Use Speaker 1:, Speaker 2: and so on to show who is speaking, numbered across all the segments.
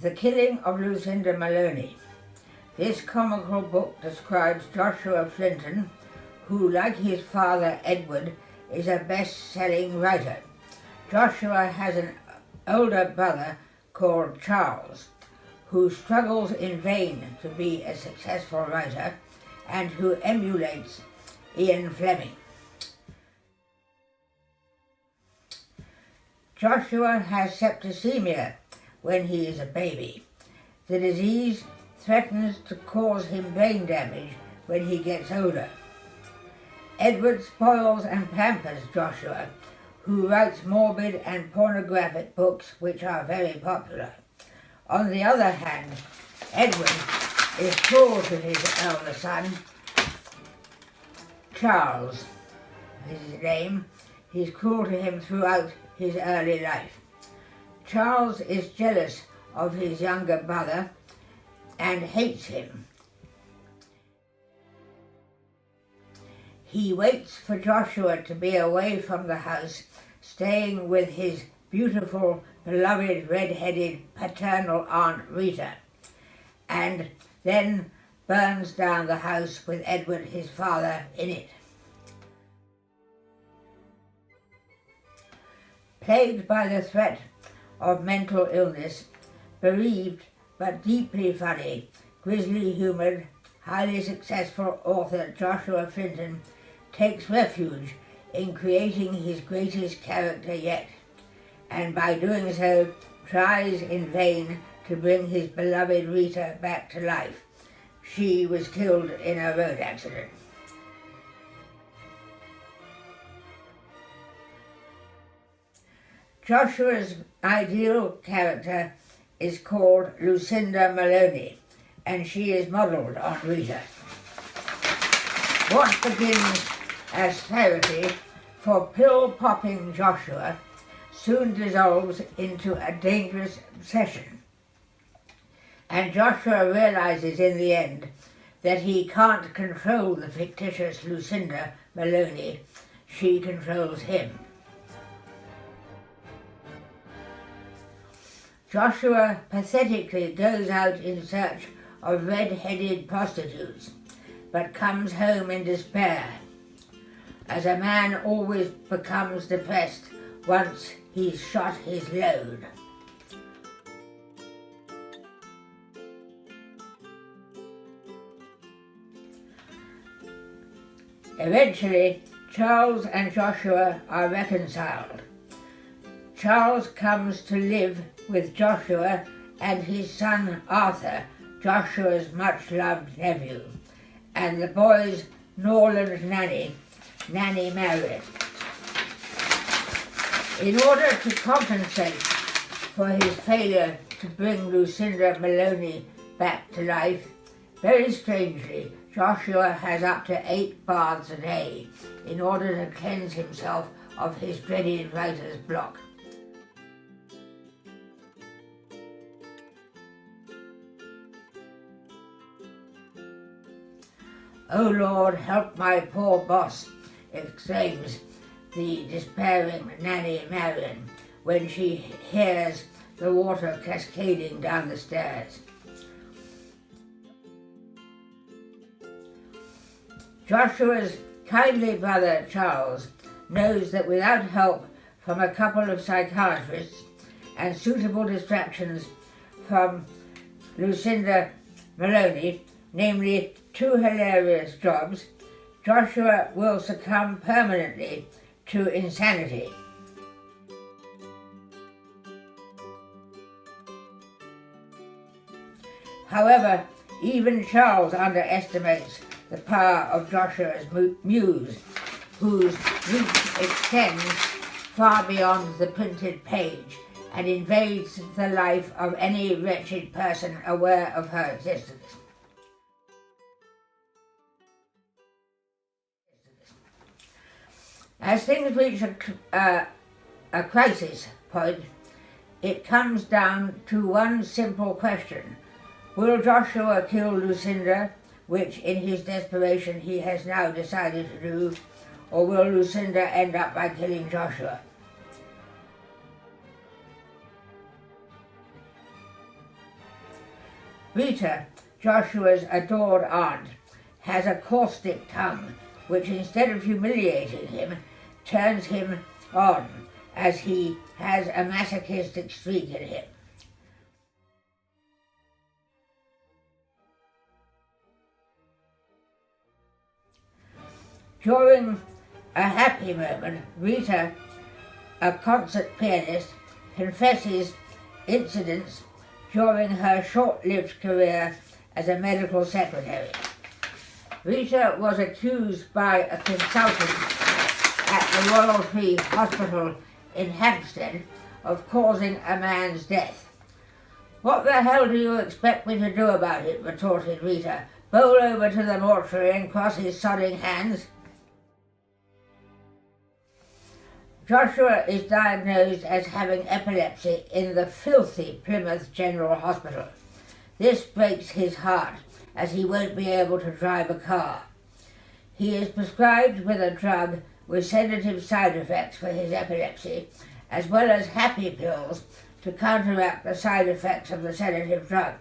Speaker 1: The Killing of Lucinda Maloney. This comical book describes Joshua Flinton, who, like his father Edward, is a best-selling writer. Joshua has an older brother called Charles, who struggles in vain to be a successful writer and who emulates Ian Fleming. Joshua has septicemia when he is a baby. The disease threatens to cause him brain damage when he gets older. Edward spoils and pampers Joshua, who writes morbid and pornographic books which are very popular. On the other hand, Edward is cruel to his elder son, Charles is his name. He's cruel to him throughout his early life. Charles is jealous of his younger brother and hates him. He waits for Joshua to be away from the house, staying with his beautiful, beloved, red-headed paternal Aunt Rita, and then burns down the house with Edward, his father, in it. Plagued by the threat of mental illness, bereaved but deeply funny, grisly-humoured, highly successful author Joshua Flinton takes refuge in creating his greatest character yet, and by doing so tries in vain to bring his beloved Rita back to life. She was killed in a road accident. Joshua's ideal character is called Lucinda Maloney, and she is modelled on Rita. What begins as therapy for pill-popping Joshua soon dissolves into a dangerous obsession, and Joshua realizes in the end that he can't control the fictitious Lucinda Maloney, she controls him. Joshua pathetically goes out in search of red-headed prostitutes, but comes home in despair, as a man always becomes depressed once he's shot his load. Eventually, Charles and Joshua are reconciled. Charles comes to live with Joshua and his son Arthur, Joshua's much-loved nephew, and the boy's Norland nanny, Nanny Marion. In order to compensate for his failure to bring Lucinda Maloney back to life, very strangely, Joshua has up to 8 baths a day in order to cleanse himself of his dreaded writer's block. "Oh Lord, help my poor boss," exclaims the despairing Nanny Marion when she hears the water cascading down the stairs. Joshua's kindly brother Charles knows that without help from a couple of psychiatrists and suitable distractions from Lucinda Maloney, namely 2 hilarious jobs, Joshua will succumb permanently to insanity. However, even Charles underestimates the power of Joshua's muse, whose reach extends far beyond the printed page and invades the life of any wretched person aware of her existence. As things reach a crisis point, it comes down to one simple question. Will Joshua kill Lucinda, which in his desperation he has now decided to do, or will Lucinda end up by killing Joshua? Rita, Joshua's adored aunt, has a caustic tongue which, instead of humiliating him, turns him on, as he has a masochistic streak in him. During a happy moment, Rita, a concert pianist, confesses incidents during her short-lived career as a medical secretary. Rita was accused by a consultant at the Royal Free Hospital in Hampstead of causing a man's death. "What the hell do you expect me to do about it?" retorted Rita. "Bowl over to the mortuary and cross his sodding hands?" Joshua is diagnosed as having epilepsy in the filthy Plymouth General Hospital. This breaks his heart, as he won't be able to drive a car. He is prescribed with a drug with sedative side effects for his epilepsy, as well as happy pills to counteract the side effects of the sedative drug.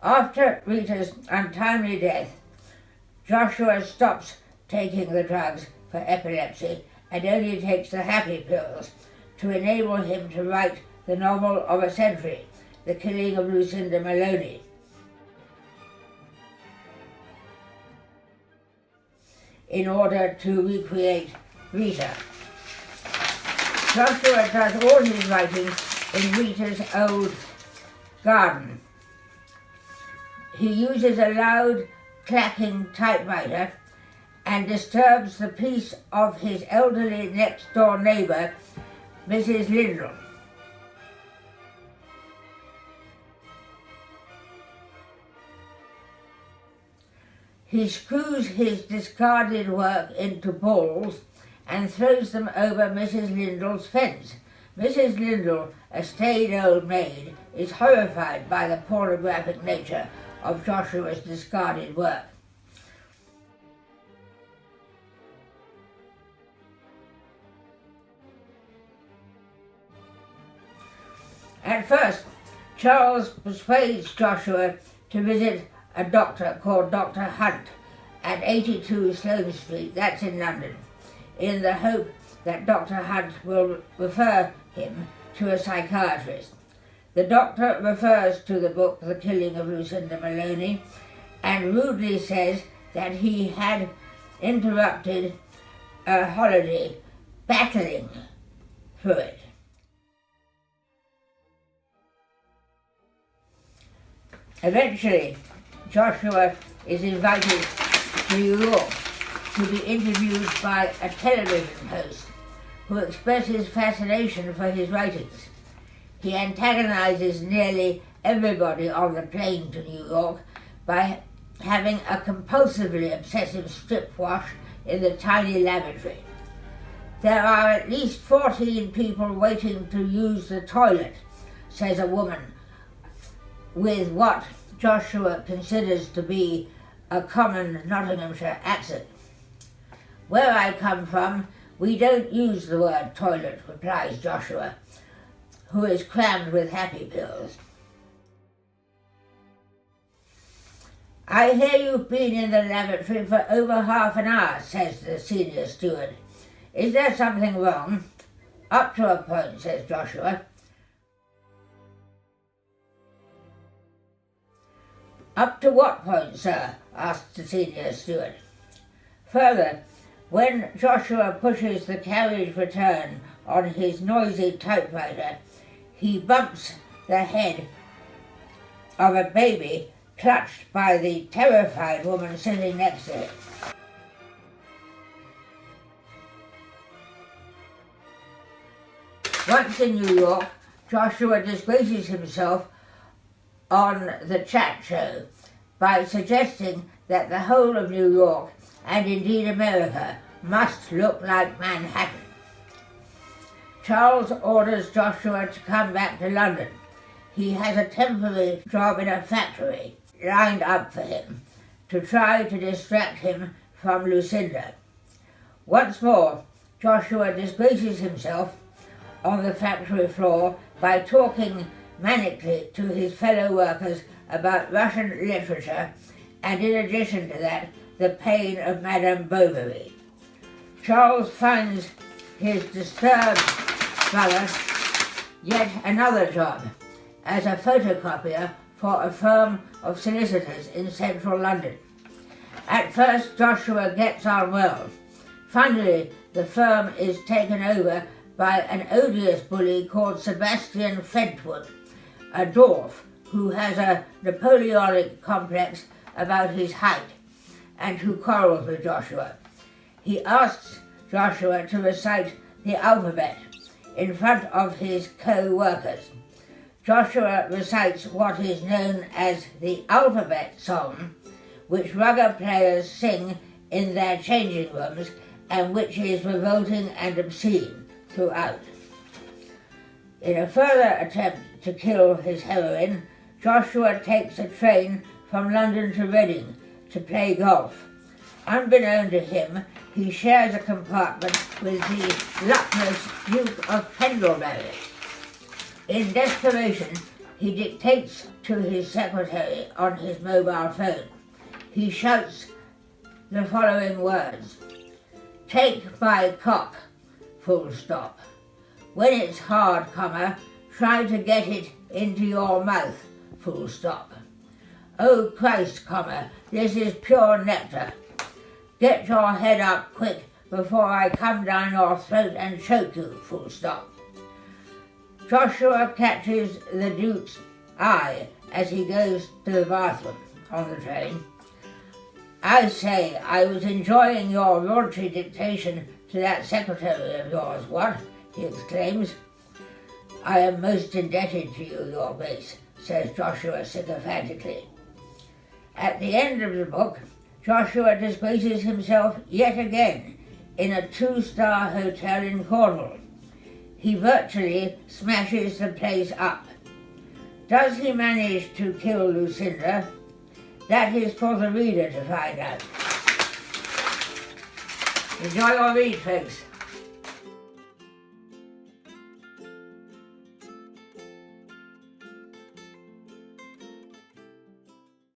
Speaker 1: After Rita's untimely death, Joshua stops taking the drugs for epilepsy and only takes the happy pills to enable him to write the novel of a century, The Killing of Lucinda Maloney. In order to recreate Rita. Joshua does all his writing in Rita's old garden. He uses a loud, clacking typewriter and disturbs the peace of his elderly next-door neighbour, Mrs. Lindell. He screws his discarded work into balls and throws them over Mrs. Lindell's fence. Mrs. Lindell, a staid old maid, is horrified by the pornographic nature of Joshua's discarded work. At first, Charles persuades Joshua to visit a doctor called Dr. Hunt at 82 Sloane Street, that's in London, in the hope that Dr. Hunt will refer him to a psychiatrist. The doctor refers to the book The Killing of Lucinda Maloney and rudely says that he had interrupted a holiday battling through it. Eventually, Joshua is invited to New York to be interviewed by a television host who expresses fascination for his writings. He antagonizes nearly everybody on the plane to New York by having a compulsively obsessive strip wash in the tiny lavatory. "There are at least 14 people waiting to use the toilet," says a woman with what Joshua considers to be a common Nottinghamshire accent. "Where I come from, we don't use the word toilet," replies Joshua, who is crammed with happy pills. "I hear you've been in the lavatory for over half an hour," says the senior steward. "Is there something wrong?" "Up to a point," says Joshua. "Up to what point, sir?" asks the senior steward. Further, when Joshua pushes the carriage return on his noisy typewriter, he bumps the head of a baby clutched by the terrified woman sitting next to him. Once in New York, Joshua disgraces himself on the chat show by suggesting that the whole of New York, and indeed America, must look like Manhattan. Charles orders Joshua to come back to London. He has a temporary job in a factory lined up for him to try to distract him from Lucinda. Once more, Joshua disgraces himself on the factory floor by talking manically to his fellow workers about Russian literature, and in addition to that, the pain of Madame Bovary. Charles finds his disturbed brother yet another job as a photocopier for a firm of solicitors in central London. At first, Joshua gets on well. Finally, the firm is taken over by an odious bully called Sebastian Fentwood, a dwarf who has a Napoleonic complex about his height and who quarrels with Joshua. He asks Joshua to recite the alphabet in front of his co-workers. Joshua recites what is known as the alphabet song, which rugger players sing in their changing rooms and which is revolting and obscene throughout. In a further attempt to kill his heroine, Joshua takes a train from London to Reading to play golf. Unbeknown to him, he shares a compartment with the luckless Duke of Pendlebury. In desperation, he dictates to his secretary on his mobile phone. He shouts the following words: "Take my cock, full stop. When it's hard, comma, try to get it into your mouth, full stop. Oh Christ, comma, this is pure nectar. Get your head up quick before I come down your throat and choke you, full stop." Joshua catches the Duke's eye as he goes to the bathroom on the train. "I say, I was enjoying your raunchy dictation to that secretary of yours, what?" he exclaims. "I am most indebted to you, your grace," says Joshua sycophantically. At the end of the book, Joshua disgraces himself yet again in a 2-star hotel in Cornwall. He virtually smashes the place up. Does he manage to kill Lucinda? That is for the reader to find out. Enjoy your read, folks.